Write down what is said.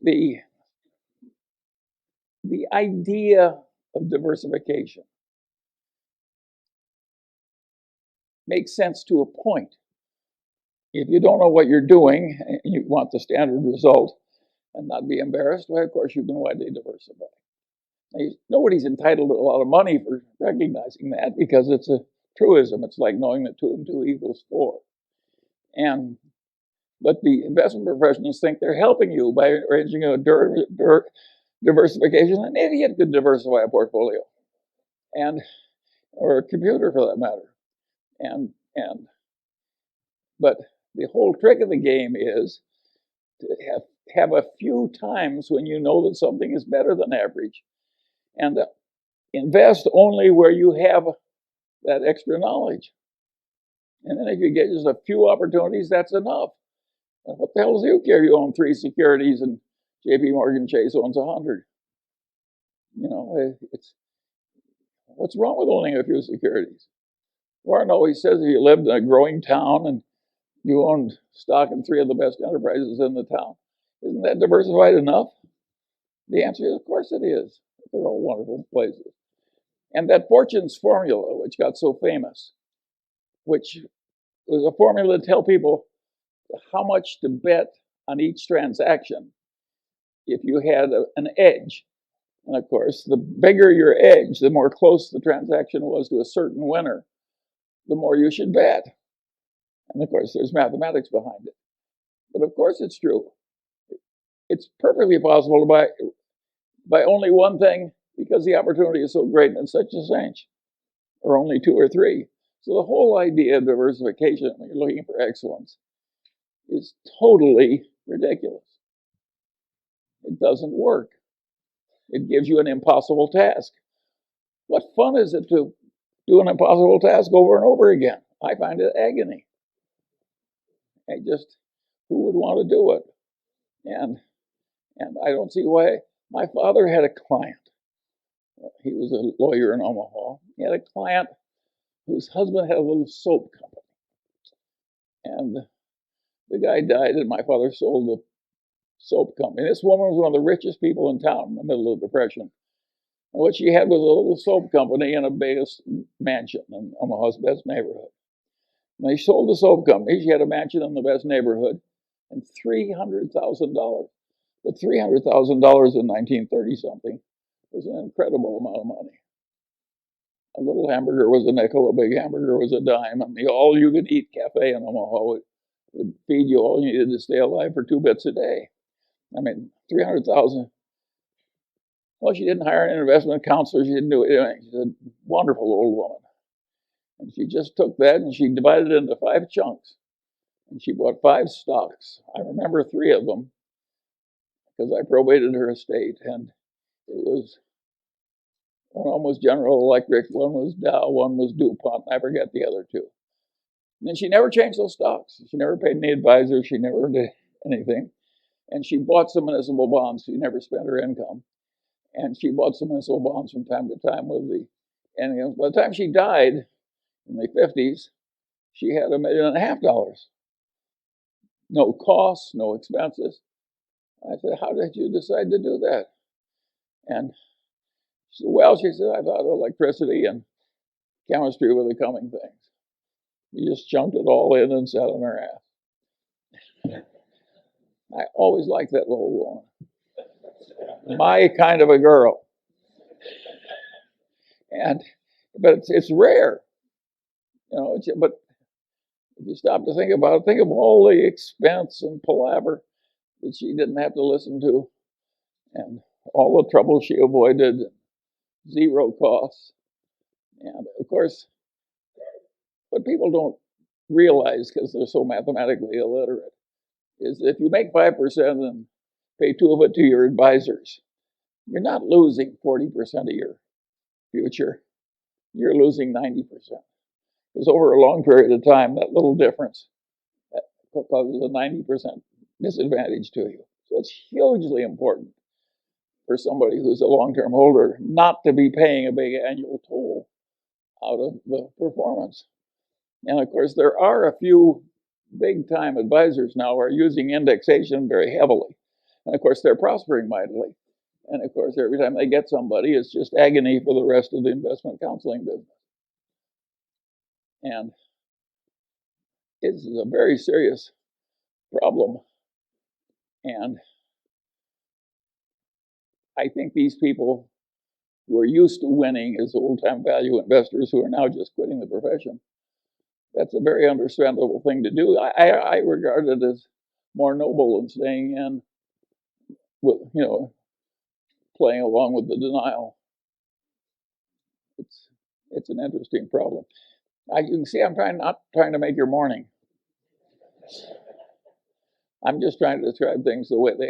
the idea of diversification makes sense to a point. If you don't know what you're doing and you want the standard result and not be embarrassed, well, of course, you can widely diversify. Now, nobody's entitled to a lot of money for recognizing that because it's a truism. It's like knowing that 2 and 2 equals 4. But the investment professionals think they're helping you by arranging a diversification. An idiot could diversify a portfolio, or a computer for that matter. But the whole trick of the game is to have a few times when you know that something is better than average, and invest only where you have that extra knowledge. And then if you get just a few opportunities, that's enough. And what the hell do you care? You own 3 securities and J.P. Morgan Chase owns 100. What's wrong with owning a few securities? Warren always says if you lived in a growing town and you owned stock in 3 of the best enterprises in the town, isn't that diversified enough? The answer is, of course it is. They're all wonderful places. And that Fortune's formula, which got so famous, which was a formula to tell people how much to bet on each transaction if you had an edge. And of course, the bigger your edge, the more close the transaction was to a certain winner, the more you should bet. And of course, there's mathematics behind it. But of course it's true. It's perfectly possible to buy only one thing because the opportunity is so great and such a cinch, or only 2 or 3. So the whole idea of diversification, when you're looking for excellence, is totally ridiculous. It doesn't work. It gives you an impossible task. What fun is it to do an impossible task over and over again? I find it agony. Who would want to do it? And I don't see why. My father had a client. He was a lawyer in Omaha. He had a client whose husband had a little soap company. And the guy died, and my father sold the soap company. This woman was one of the richest people in town in the middle of the Depression. And what she had was a little soap company in a big mansion in Omaha's best neighborhood. And they sold the soap company. She had a mansion in the best neighborhood and $300,000. But $300,000 in 1930-something was an incredible amount of money. A little hamburger was a nickel, a big hamburger was a dime, and the all-you-can-eat cafe in Omaha would feed you all you needed to stay alive for 2 bits a day. I mean, $300,000. Well, she didn't hire an investment counselor. She didn't do anything. She's a wonderful old woman. And she just took that and she divided it into 5 chunks. And she bought 5 stocks. I remember 3 of them because I probated her estate. And it was, one was General Electric, one was Dow, one was DuPont. I forget the other 2. And then she never changed those stocks. She never paid any advisor. She never did anything. And she bought some municipal bonds. She never spent her income. And she bought some municipal bonds from time to time and by the time she died in the 50s, she had $1.5 million. No costs, no expenses. I said, how did you decide to do that? And she said, well, I thought electricity and chemistry were the coming things. We just chunked it all in and sat on her ass. I always liked that little woman. My kind of a girl. But it's rare, but if you stop to think about it, think of all the expense and palaver that she didn't have to listen to, and all the trouble she avoided, 0 costs. And of course, what people don't realize, because they're so mathematically illiterate, is if you make 5% and pay 2 of it to your advisors, you're not losing 40% of your future. You're losing 90%. Because over a long period of time, that little difference causes a 90% disadvantage to you. So it's hugely important for somebody who's a long-term holder not to be paying a big annual toll out of the performance. And of course, there are a few big-time advisors now who are using indexation very heavily. And of course, they're prospering mightily. And of course, every time they get somebody, it's just agony for the rest of the investment counseling business. And it's a very serious problem. And I think these people who are used to winning as old-time value investors who are now just quitting the profession, that's a very understandable thing to do. I regard it as more noble than staying in with, playing along with the denial. It's an interesting problem. You can see I'm not trying to make your morning. I'm just trying to describe things the way they